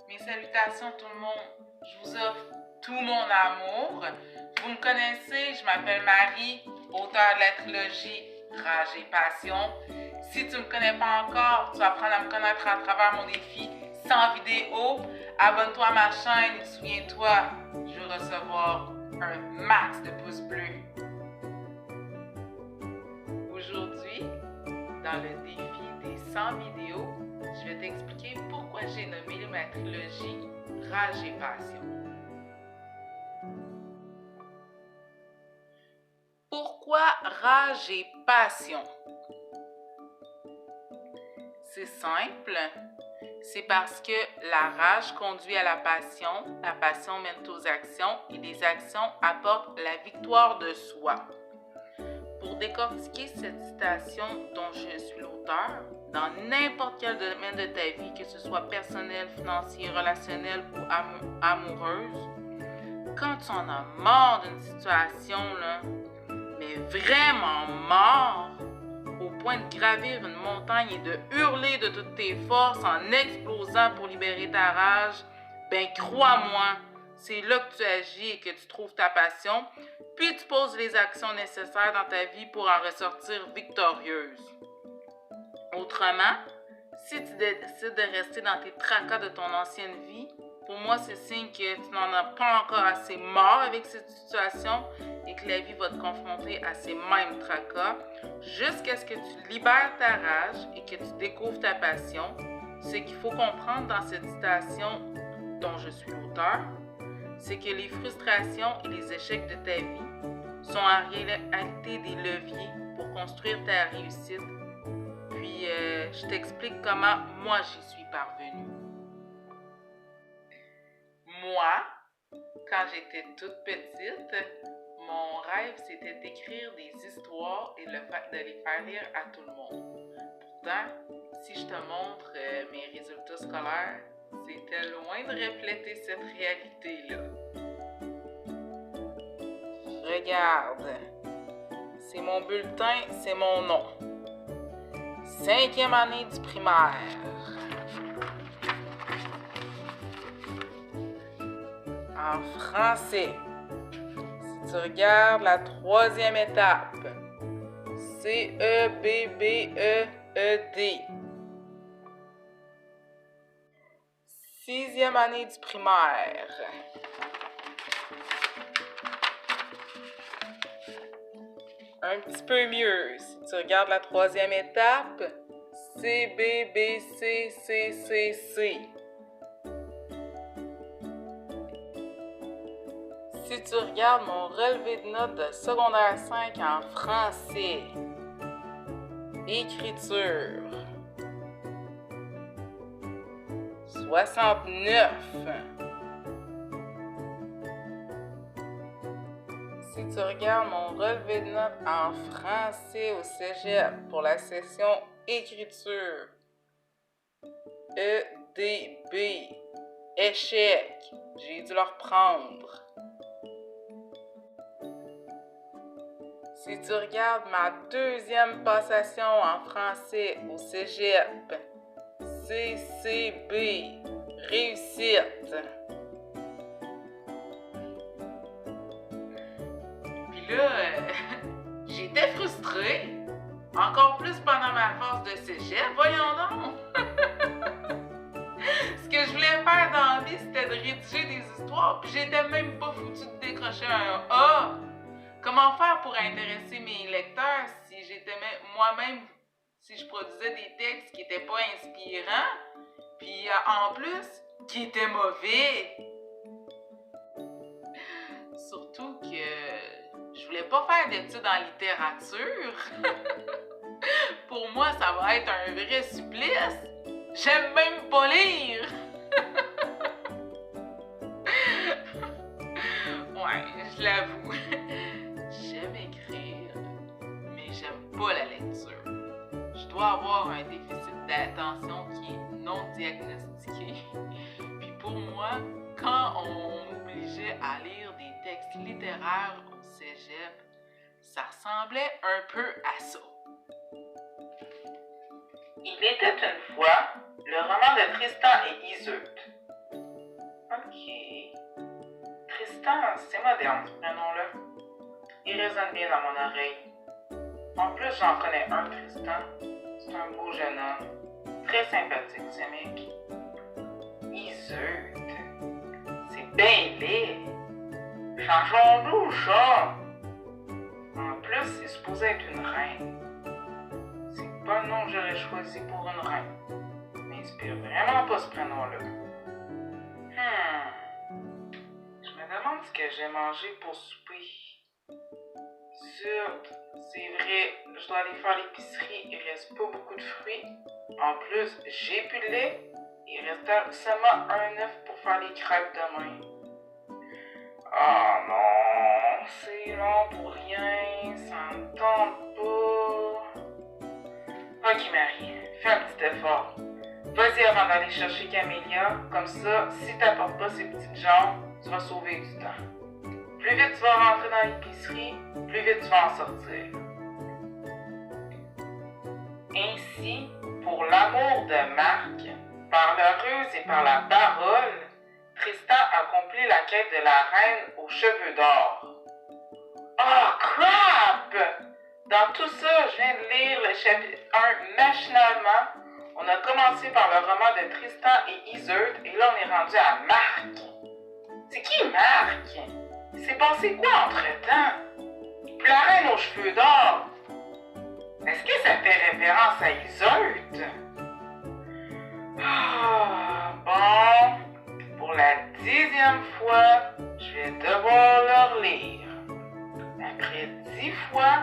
Mes salutations tout le monde. Je vous offre tout mon amour. Vous me connaissez, je m'appelle Marie, auteure de la trilogie Rage et Passion. Si tu ne me connais pas encore, tu vas apprendre à me connaître à travers mon défi 100 vidéos. Abonne-toi à ma chaîne et souviens-toi, je veux recevoir un max de pouces bleus. Aujourd'hui, dans le défi des 100 vidéos, je vais t'expliquer pourquoi j'ai nommé ma trilogie Rage et Passion. Pourquoi Rage et Passion? C'est simple, c'est parce que la rage conduit à la passion mène aux actions et les actions apportent la victoire de soi. Pour décortiquer cette citation dont je suis l'auteur, dans n'importe quel domaine de ta vie, que ce soit personnel, financier, relationnel ou amoureuse, quand tu en as marre d'une situation, là, mais vraiment marre, au point de gravir une montagne et de hurler de toutes tes forces en explosant pour libérer ta rage, ben crois-moi, c'est là que tu agis et que tu trouves ta passion, puis tu poses les actions nécessaires dans ta vie pour en ressortir victorieuse. Autrement, si tu décides de rester dans tes tracas de ton ancienne vie, pour moi, c'est signe que tu n'en as pas encore assez marre avec cette situation et que la vie va te confronter à ces mêmes tracas jusqu'à ce que tu libères ta rage et que tu découvres ta passion. Ce qu'il faut comprendre dans cette citation dont je suis l'auteur, c'est que les frustrations et les échecs de ta vie sont en réalité des leviers pour construire ta réussite. Puis, je t'explique comment moi j'y suis parvenue. Moi, quand j'étais toute petite, mon rêve c'était d'écrire des histoires et de les faire lire à tout le monde. Pourtant, si je te montre mes résultats scolaires, c'était loin de refléter cette réalité-là. Regarde, c'est mon bulletin, c'est mon nom. 5e année du primaire. En français, si tu regardes la 3e étape, C-E-B-B-E-E-D. 6e année du primaire. Un petit peu mieux, si tu regardes la 3e étape, C-B-B-C-C-C-C. Si tu regardes mon relevé de notes de secondaire 5 en français, écriture, 69. Si tu regardes mon relevé de notes en français au cégep pour la session écriture, E-D-B, échec, j'ai dû le reprendre. Si tu regardes ma 2e passation en français au cégep, CCB, réussite. Puis là, j'étais frustrée, encore plus pendant ma phase de cégep, voyons donc. Ce que je voulais faire dans la vie, c'était de rédiger des histoires, puis j'étais même pas foutue de décrocher un A. Comment faire pour intéresser mes lecteurs si j'étais moi-même, si je produisais des textes qui n'étaient pas inspirants, puis en plus, qui étaient mauvais? Surtout que je voulais pas faire d'études en littérature. Pour moi, ça va être un vrai supplice. J'aime même pas lire. Ouais, je l'avoue. J'aime écrire, mais j'aime pas la lecture. Je dois avoir un déficit d'attention qui est non diagnostiqué. Puis pour moi, quand on m'obligeait à lire des textes littéraires au cégep, ça ressemblait un peu à ça. Il était une fois le roman de Tristan et Iseult. Tristan, c'est moderne, prenons-le. Il résonne bien dans mon oreille. En plus, j'en connais un, Tristan. C'est un beau jeune homme. Très sympathique, ce mec. Iseult. C'est bien laid. Changeons d'où, ça? En plus, c'est supposé être une reine. C'est pas le nom que j'aurais choisi pour une reine. Je m'inspire vraiment pas ce prénom-là. Je me demande ce que j'ai mangé pour souper. Zut, c'est vrai, je dois aller faire l'épicerie, il reste pas beaucoup de fruits. En plus, j'ai plus de lait, il reste seulement un œuf pour faire les crêpes demain. Oh non, c'est long pour rien, ça me tente pas. Ok Marie, fais un petit effort. Vas-y avant d'aller chercher Camélia, comme ça, si t'apportes pas ces petites jambes, tu vas sauver du temps. Plus vite tu vas rentrer dans l'épicerie, plus vite tu vas en sortir. Ainsi, pour l'amour de Marc, par la ruse et par la parole, Tristan accomplit la quête de la reine aux cheveux d'or. Oh crap! Dans tout ça, je viens de lire le chapitre 1 machinalement. On a commencé par le roman de Tristan et Iseult et là on est rendu à Marc. C'est qui Marc? Il s'est passé quoi entre-temps? Puis la reine aux cheveux d'or. Est-ce que ça fait référence à Iseult? Bon, pour la 10e fois, je vais devoir le relire. Après 10 fois,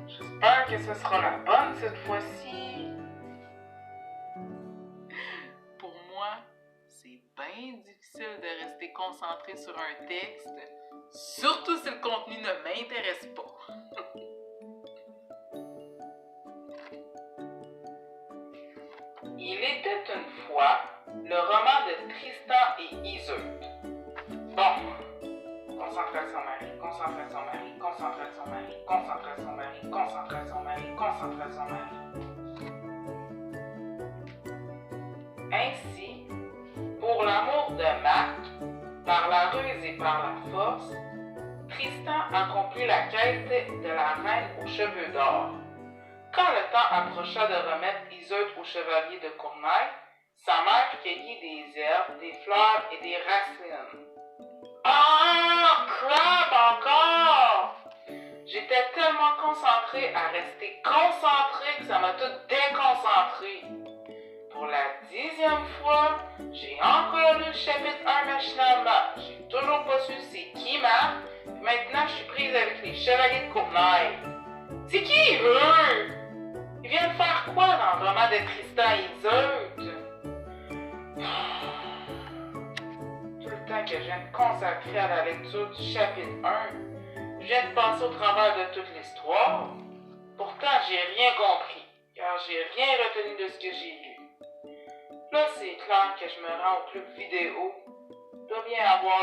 j'espère que ce sera la bonne cette fois-ci. Pour moi, c'est bien difficile de rester concentré sur un texte, surtout si le contenu ne m'intéresse pas. Il était une fois le roman de Tristan et Iseult. Bon, concentration Marie, concentration Marie, concentration Marie, concentration Marie, concentration Marie, concentration Marie. Ainsi, pour l'amour de Marc, par la ruse et par la force, Tristan accomplit la quête de la reine aux cheveux d'or. Quand le temps approcha de remettre Iseult au chevalier de Cournaille, sa mère cueillit des herbes, des fleurs et des racines. Ah, crap encore! J'étais tellement concentrée à rester concentrée que ça m'a tout déconcentré. Pour la 10e fois, j'ai encore lu le chapitre 1 machinalement. J'ai toujours pas su c'est qui Marc. Maintenant, je suis prise avec les chevaliers de Cournaille. C'est qui eux? Ils viennent faire quoi dans le roman de Tristan et Iseult? Tout le temps que je viens de consacrer à la lecture du chapitre 1, je viens de passer au travers de toute l'histoire. Pourtant, j'ai rien compris, car j'ai rien retenu de ce que j'ai lu. Là, c'est clair que je me rends au club vidéo. Je dois bien avoir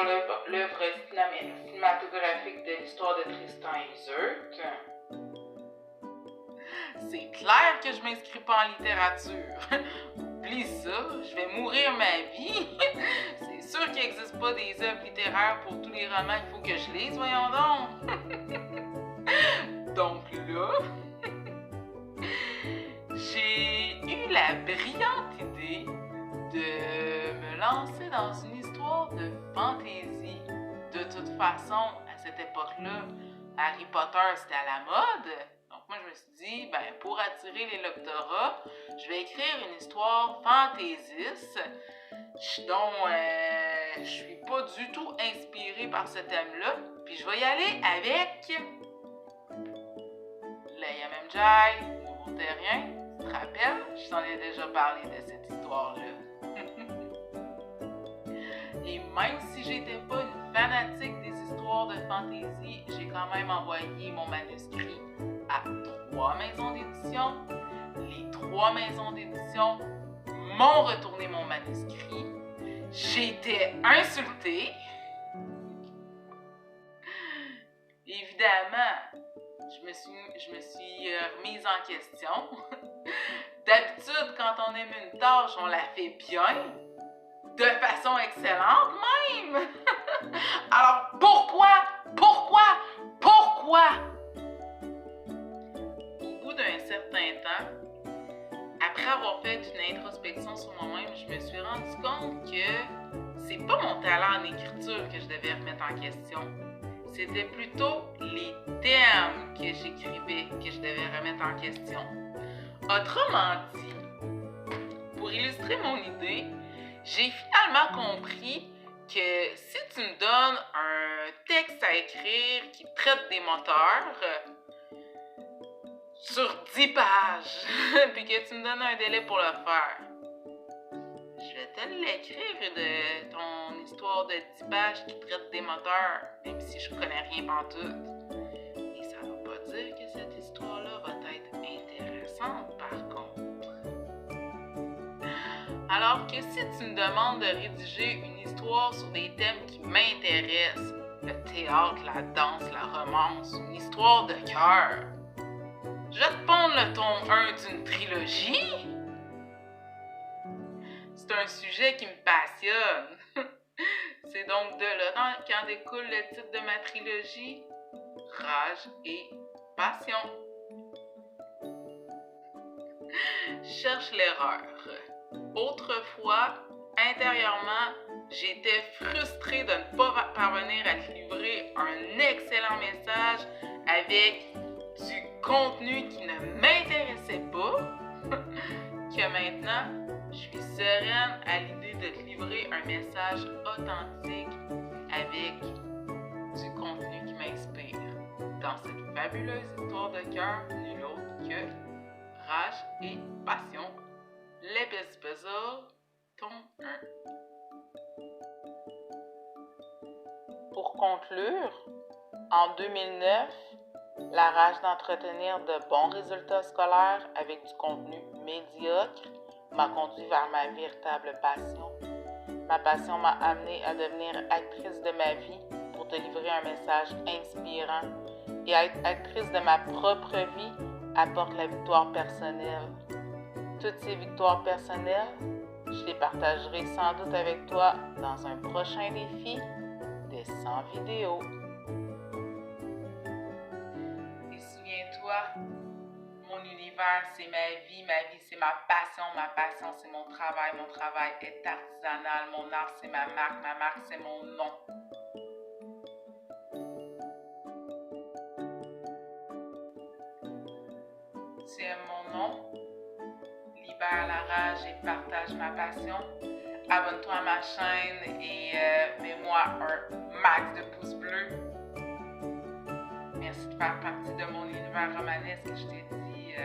l'œuvre cinématographique de l'histoire de Tristan et Iseult. C'est clair que je m'inscris pas en littérature. Oublie ça, je vais mourir ma vie. C'est sûr qu'il n'existe pas des œuvres littéraires pour tous les romans qu'il faut que je lise, voyons donc. Donc là, j'ai eu la brillante idée de me lancer dans une histoire de fantaisie. De toute façon, à cette époque-là, Harry Potter, c'était à la mode. Donc moi, je me suis dit, pour attirer les lectorats, je vais écrire une histoire fantaisiste dont je suis pas du tout inspirée par ce thème-là. Puis je vais y aller avec Leia Memjai, Nouveau Terrien. Tu te rappelles? Je t'en ai déjà parlé de cette histoire-là. Et même si j'étais pas une fanatique des histoires de fantasy, j'ai quand même envoyé mon manuscrit à 3 maisons d'édition. Les 3 maisons d'édition m'ont retourné mon manuscrit. J'ai été insultée. Évidemment, je me suis remise en question. D'habitude, quand on aime une tâche, on la fait bien. de façon excellente même. Alors pourquoi? Au bout d'un certain temps, après avoir fait une introspection sur moi-même, je me suis rendu compte que c'est pas mon talent en écriture que je devais remettre en question. C'était plutôt les thèmes que j'écrivais que je devais remettre en question. Autrement dit, pour illustrer mon idée, j'ai finalement compris que si tu me donnes un texte à écrire qui traite des moteurs sur 10 pages, puis que tu me donnes un délai pour le faire, je vais te l'écrire de ton histoire de 10 pages qui traite des moteurs, même si je connais rien pantoute. Et ça veut pas dire que cette histoire-là va être intéressante par contre. Alors que si tu me demandes de rédiger une histoire sur des thèmes qui m'intéressent, le théâtre, la danse, la romance, une histoire de cœur, je vais te pondre le tome 1 d'une trilogie. C'est un sujet qui me passionne. C'est donc de là qu'en découle le titre de ma trilogie, Rage et Passion. Cherche l'erreur. Autrefois, intérieurement, j'étais frustrée de ne pas parvenir à te livrer un excellent message avec du contenu qui ne m'intéressait pas, que maintenant, je suis sereine à l'idée de te livrer un message authentique avec du contenu qui m'inspire. Dans cette fabuleuse histoire de cœur, nul autre que Rage et Passion, les Best Puzzles, tome 1. Pour conclure, en 2009, la rage d'entretenir de bons résultats scolaires avec du contenu médiocre m'a conduit vers ma véritable passion. Ma passion m'a amenée à devenir actrice de ma vie pour te livrer un message inspirant. Et être actrice de ma propre vie apporte la victoire personnelle. Toutes ces victoires personnelles, je les partagerai sans doute avec toi dans un prochain défi de 100 vidéos. Et souviens-toi, mon univers c'est ma vie c'est ma passion c'est mon travail est artisanal, mon art c'est ma marque c'est mon nom. Tu aimes mon nom? Libère la rage et partage ma passion. Abonne-toi à ma chaîne et mets-moi un max de pouces bleus. Merci de faire partie de mon univers romanesque. Je t'ai dit